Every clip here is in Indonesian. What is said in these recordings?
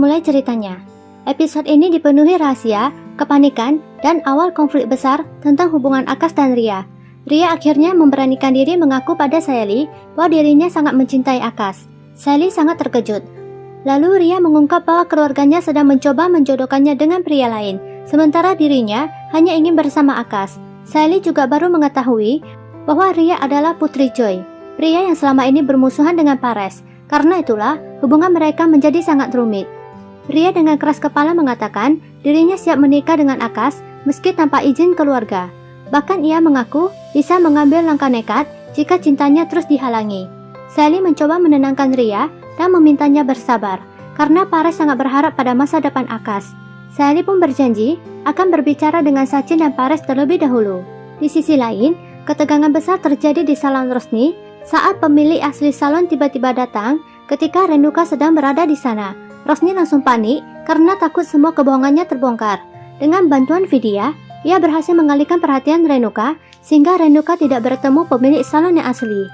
memulai ceritanya. Episode ini dipenuhi rahasia, kepanikan, dan awal konflik besar tentang hubungan Akash dan Ria. Ria akhirnya memberanikan diri mengaku pada Sayali bahwa dirinya sangat mencintai Akash. Sayali sangat terkejut. Lalu Ria mengungkap bahwa keluarganya sedang mencoba menjodohkannya dengan pria lain, sementara dirinya hanya ingin bersama Akash. Sayali juga baru mengetahui bahwa Ria adalah putri Joy, pria yang selama ini bermusuhan dengan Pares. Karena itulah hubungan mereka menjadi sangat rumit. Ria dengan keras kepala mengatakan dirinya siap menikah dengan Akash meski tanpa izin keluarga. Bahkan ia mengaku bisa mengambil langkah nekat jika cintanya terus dihalangi. Sayali mencoba menenangkan Ria dan memintanya bersabar karena Pares sangat berharap pada masa depan Akash. Sayali pun berjanji akan berbicara dengan Sachin dan Pares terlebih dahulu. Di sisi lain, ketegangan besar terjadi di salon Rosni saat pemilik asli salon tiba-tiba datang ketika Renuka sedang berada di sana. Rosni langsung panik karena takut semua kebohongannya terbongkar. Dengan bantuan Vidya, ia berhasil mengalihkan perhatian Renuka sehingga Renuka tidak bertemu pemilik salon yang asli.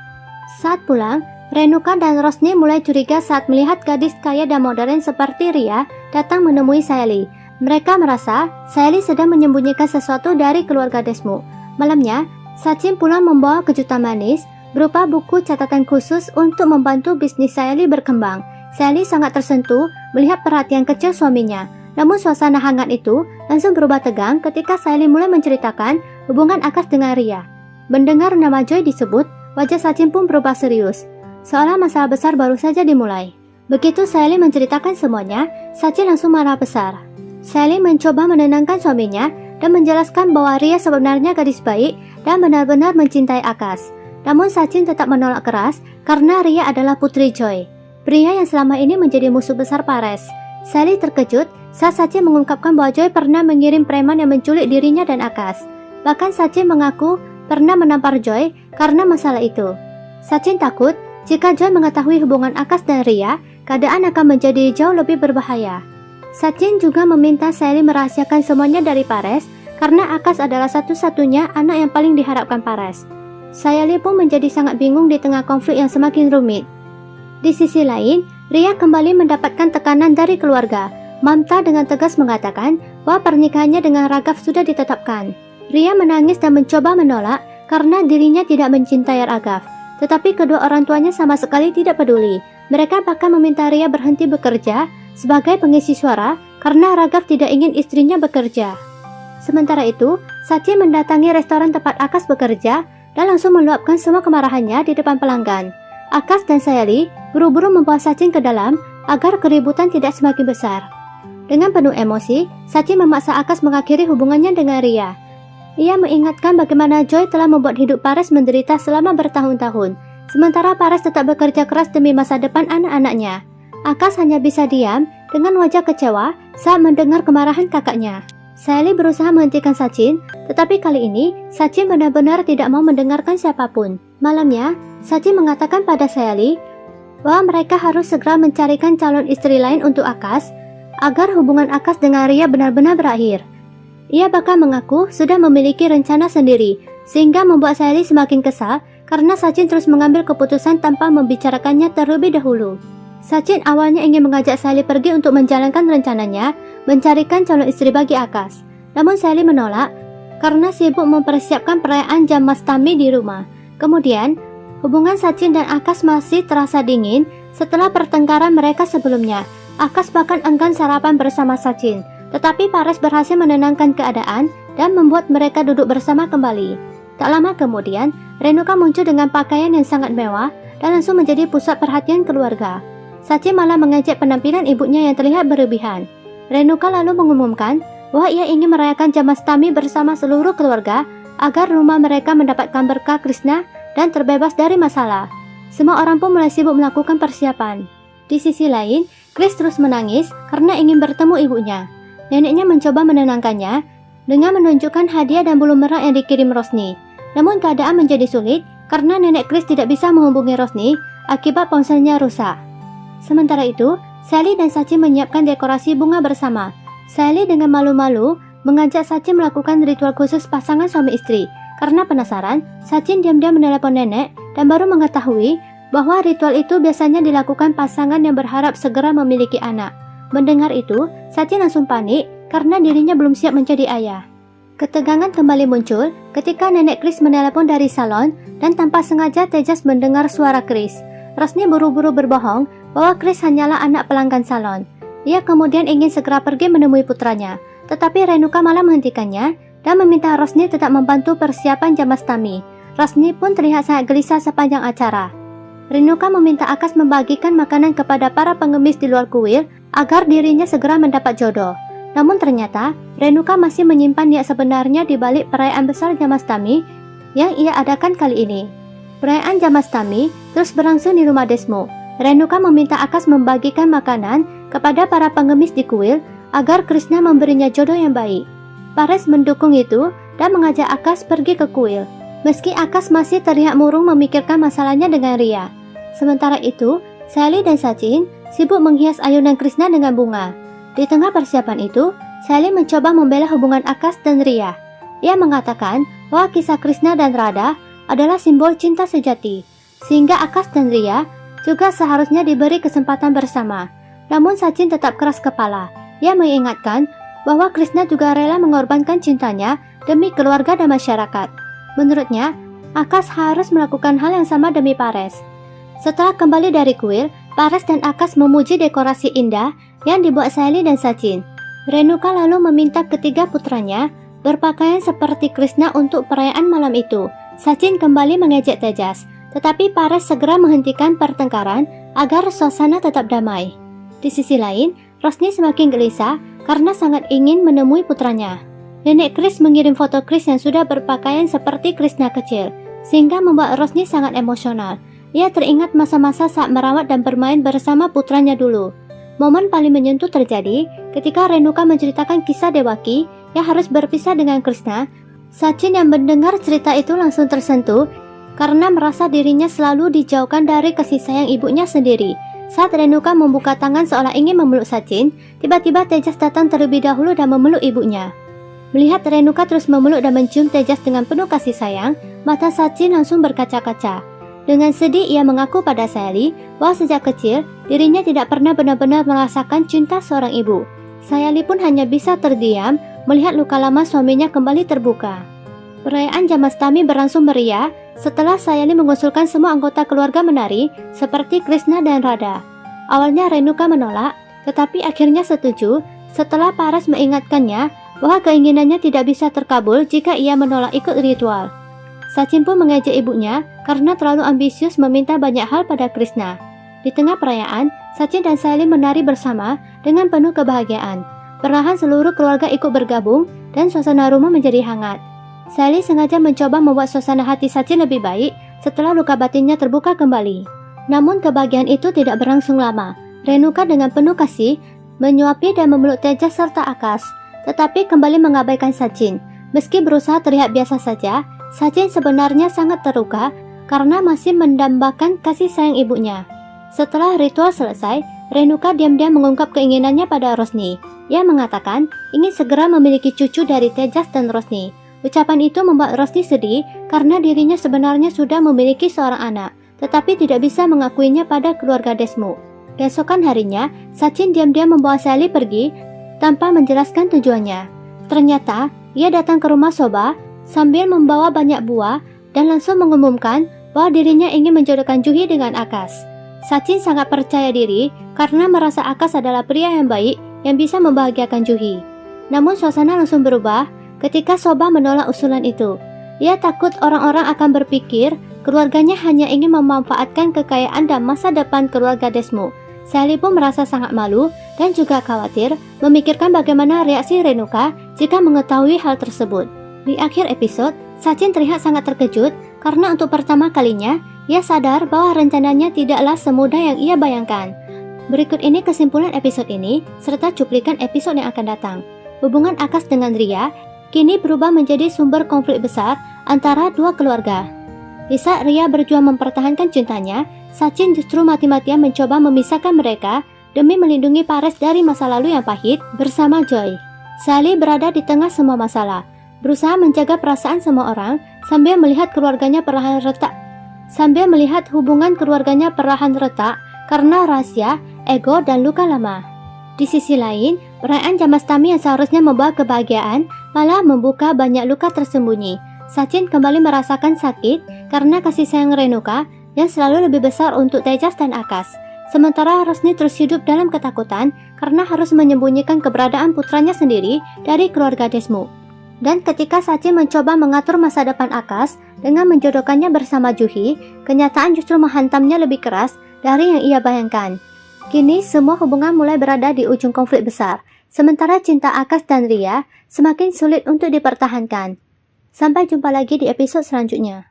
Saat pulang, Renuka dan Rosni mulai curiga saat melihat gadis kaya dan modern seperti Ria datang menemui Sayali. Mereka merasa Sayali sedang menyembunyikan sesuatu dari keluarga Desmuk. Malamnya, Sachin pulang membawa kejutan manis berupa buku catatan khusus untuk membantu bisnis Sayali berkembang. Sayali sangat tersentuh melihat perhatian kecil suaminya. Namun suasana hangat itu langsung berubah tegang ketika Sayali mulai menceritakan hubungan Akash dengan Ria. Mendengar nama Joy disebut, wajah Sachin pun berubah serius, seolah masalah besar baru saja dimulai. Begitu Sayali menceritakan semuanya, Sachin langsung marah besar. Sayali mencoba menenangkan suaminya dan menjelaskan bahwa Ria sebenarnya gadis baik dan benar-benar mencintai Akash. Namun Sachin tetap menolak keras karena Ria adalah putri Joy, pria yang selama ini menjadi musuh besar Pares. Sayali terkejut saat Sachin mengungkapkan bahwa Joy pernah mengirim preman yang menculik dirinya dan Akash. Bahkan Sachin mengaku pernah menampar Joy karena masalah itu. Sachin takut jika Joy mengetahui hubungan Akash dan Ria, keadaan akan menjadi jauh lebih berbahaya. Sachin juga meminta Sayali merahasiakan semuanya dari Pares karena Akash adalah satu-satunya anak yang paling diharapkan Pares. Sayali pun menjadi sangat bingung di tengah konflik yang semakin rumit. Di sisi lain, Ria kembali mendapatkan tekanan dari keluarga. Mamta dengan tegas mengatakan bahwa pernikahannya dengan Raghav sudah ditetapkan. Ria menangis dan mencoba menolak karena dirinya tidak mencintai Raghav. Tetapi kedua orang tuanya sama sekali tidak peduli. Mereka bahkan meminta Ria berhenti bekerja sebagai pengisi suara karena Raghav tidak ingin istrinya bekerja. Sementara itu, Sachin mendatangi restoran tempat Akash bekerja dan langsung meluapkan semua kemarahannya di depan pelanggan. Akash dan Sayali buru-buru membawa Sachin ke dalam agar keributan tidak semakin besar. Dengan penuh emosi, Sachin memaksa Akash mengakhiri hubungannya dengan Ria. Ia mengingatkan bagaimana Joy telah membuat hidup Pares menderita selama bertahun-tahun, sementara Pares tetap bekerja keras demi masa depan anak-anaknya. Akash hanya bisa diam dengan wajah kecewa saat mendengar kemarahan kakaknya. Sayali berusaha menghentikan Sachin, tetapi kali ini Sachin benar-benar tidak mau mendengarkan siapapun. Malamnya, Sachin mengatakan pada Sayali bahwa mereka harus segera mencarikan calon istri lain untuk Akash agar hubungan Akash dengan Ria benar-benar berakhir. Ia bahkan mengaku sudah memiliki rencana sendiri, sehingga membuat Sayali semakin kesal karena Sachin terus mengambil keputusan tanpa membicarakannya terlebih dahulu. Sachin awalnya ingin mengajak Sayali pergi untuk menjalankan rencananya, mencarikan calon istri bagi Akash. Namun Sayali menolak karena sibuk mempersiapkan perayaan Janmashtami di rumah. Kemudian, hubungan Sachin dan Akash masih terasa dingin setelah pertengkaran mereka sebelumnya. Akash bahkan enggan sarapan bersama Sachin, tetapi Pares berhasil menenangkan keadaan dan membuat mereka duduk bersama kembali. Tak lama kemudian, Renuka muncul dengan pakaian yang sangat mewah dan langsung menjadi pusat perhatian keluarga. Sachin malah mengejek penampilan ibunya yang terlihat berlebihan. Renuka lalu mengumumkan bahwa ia ingin merayakan Janmashtami bersama seluruh keluarga agar rumah mereka mendapatkan berkah Krishna dan terbebas dari masalah. Semua orang pun mulai sibuk melakukan persiapan. Di sisi lain, Chris terus menangis karena ingin bertemu ibunya. Neneknya mencoba menenangkannya dengan menunjukkan hadiah dan bulu merah yang dikirim Rosni. Namun keadaan menjadi sulit karena nenek Chris tidak bisa menghubungi Rosni akibat ponselnya rusak. Sementara itu, Sayali dan Sachin menyiapkan dekorasi bunga bersama. Sayali dengan malu-malu mengajak Sachin melakukan ritual khusus pasangan suami istri. Karena penasaran, Sachin diam-diam menelepon nenek dan baru mengetahui bahwa ritual itu biasanya dilakukan pasangan yang berharap segera memiliki anak. Mendengar itu, Sachin langsung panik karena dirinya belum siap menjadi ayah. Ketegangan kembali muncul ketika nenek Chris menelepon dari salon dan tanpa sengaja Tejas mendengar suara Chris. Rosni buru-buru berbohong bahwa Chris hanyalah anak pelanggan salon. Ia kemudian ingin segera pergi menemui putranya, tetapi Renuka malah menghentikannya dan meminta Rosni tetap membantu persiapan Jamastami. Rosni pun terlihat sangat gelisah sepanjang acara. Renuka meminta Akas membagikan makanan kepada para pengemis di luar kuil agar dirinya segera mendapat jodoh. Namun ternyata, Renuka masih menyimpan niat sebenarnya di balik perayaan besar Jamastami yang ia adakan kali ini. Perayaan Jamastami terus berlangsung di rumah Desmo. Renuka meminta Akas membagikan makanan kepada para pengemis di kuil agar Krishna memberinya jodoh yang baik. Pares mendukung itu dan mengajak Akas pergi ke kuil. Meski Akas masih terlihat murung memikirkan masalahnya dengan Ria. Sementara itu, Sally dan Sachin sibuk menghias ayunan Krishna dengan bunga. Di tengah persiapan itu, Sally mencoba membela hubungan Akas dan Ria. Ia mengatakan bahwa kisah Krishna dan Radha adalah simbol cinta sejati, sehingga Akas dan Ria juga seharusnya diberi kesempatan bersama. Namun Sachin tetap keras kepala. Ia mengingatkan bahwa Krishna juga rela mengorbankan cintanya demi keluarga dan masyarakat. Menurutnya, Akas harus melakukan hal yang sama demi Pares. Setelah kembali dari kuil, Pares dan Akas memuji dekorasi indah yang dibuat Sally dan Sachin. Renuka lalu meminta ketiga putranya berpakaian seperti Krishna untuk perayaan malam itu. Sachin kembali mengejek Tejas, tetapi Pares segera menghentikan pertengkaran agar suasana tetap damai. Di sisi lain, Rosni semakin gelisah karena sangat ingin menemui putranya. Nenek Chris mengirim foto Chris yang sudah berpakaian seperti Krishna kecil, sehingga membuat Rosni sangat emosional. Ia teringat masa-masa saat merawat dan bermain bersama putranya dulu. Momen paling menyentuh terjadi ketika Renuka menceritakan kisah Dewaki yang harus berpisah dengan Krishna. Sachin yang mendengar cerita itu langsung tersentuh karena merasa dirinya selalu dijauhkan dari kasih sayang ibunya sendiri. Saat Renuka membuka tangan seolah ingin memeluk Sachin, tiba-tiba Tejas datang terlebih dahulu dan memeluk ibunya. Melihat Renuka terus memeluk dan mencium Tejas dengan penuh kasih sayang, mata Sachin langsung berkaca-kaca. Dengan sedih ia mengaku pada Sayali bahwa sejak kecil dirinya tidak pernah benar-benar merasakan cinta seorang ibu. Sayali pun hanya bisa terdiam melihat luka lama suaminya kembali terbuka. Perayaan Jamastami berlangsung meriah setelah Sayali mengusulkan semua anggota keluarga menari seperti Krishna dan Radha. Awalnya Renuka menolak, tetapi akhirnya setuju setelah Paras mengingatkannya bahwa keinginannya tidak bisa terkabul jika ia menolak ikut ritual. Sachin pun mengejek ibunya karena terlalu ambisius meminta banyak hal pada Krishna. Di tengah perayaan, Sachin dan Sayali menari bersama dengan penuh kebahagiaan. Perlahan seluruh keluarga ikut bergabung dan suasana rumah menjadi hangat. Sayali sengaja mencoba membuat suasana hati Sachin lebih baik setelah luka batinnya terbuka kembali. Namun kebahagiaan itu tidak berlangsung lama. Renuka dengan penuh kasih menyuapi dan memeluk Tejas serta Akas, tetapi kembali mengabaikan Sachin. Meski berusaha terlihat biasa saja, Sachin sebenarnya sangat terluka karena masih mendambakan kasih sayang ibunya. Setelah ritual selesai, Renuka diam-diam mengungkap keinginannya pada Rosni. Ia mengatakan ingin segera memiliki cucu dari Tejas dan Rosni. Ucapan itu membuat Rosni sedih karena dirinya sebenarnya sudah memiliki seorang anak, tetapi tidak bisa mengakuinya pada keluarga Desmo. Keesokan harinya, Sachin diam-diam membawa Sally pergi tanpa menjelaskan tujuannya. Ternyata, ia datang ke rumah Soba sambil membawa banyak buah dan langsung mengumumkan bahwa dirinya ingin menjodohkan Juhi dengan Akas. Sachin sangat percaya diri karena merasa Akas adalah pria yang baik yang bisa membahagiakan Juhi. Namun suasana langsung berubah ketika Soba menolak usulan itu. Ia takut orang-orang akan berpikir keluarganya hanya ingin memanfaatkan kekayaan dan masa depan keluarga Desmo. Sally pun merasa sangat malu dan juga khawatir memikirkan bagaimana reaksi Renuka jika mengetahui hal tersebut. Di akhir episode, Sachin terlihat sangat terkejut karena untuk pertama kalinya ia sadar bahwa rencananya tidaklah semudah yang ia bayangkan. Berikut ini kesimpulan episode ini serta cuplikan episode yang akan datang. Hubungan Akas dengan Ria kini berubah menjadi sumber konflik besar antara dua keluarga. Di saat Ria berjuang mempertahankan cintanya, Sachin justru mati-matian mencoba memisahkan mereka demi melindungi Pares dari masa lalu yang pahit bersama Joy. Sally berada di tengah semua masalah, berusaha menjaga perasaan semua orang sambil melihat hubungan keluarganya perlahan retak karena rahasia, ego, dan luka lama. Di sisi lain, perayaan Jamastami yang seharusnya membawa kebahagiaan malah membuka banyak luka tersembunyi. Sachin kembali merasakan sakit karena kasih sayang Renuka yang selalu lebih besar untuk Tejas dan Akash. Sementara Rosni terus hidup dalam ketakutan karena harus menyembunyikan keberadaan putranya sendiri dari keluarga Desmond. Dan ketika Sachin mencoba mengatur masa depan Akash dengan menjodohkannya bersama Juhi, kenyataan justru menghantamnya lebih keras dari yang ia bayangkan. Kini semua hubungan mulai berada di ujung konflik besar, sementara cinta Akash dan Ria semakin sulit untuk dipertahankan. Sampai jumpa lagi di episode selanjutnya.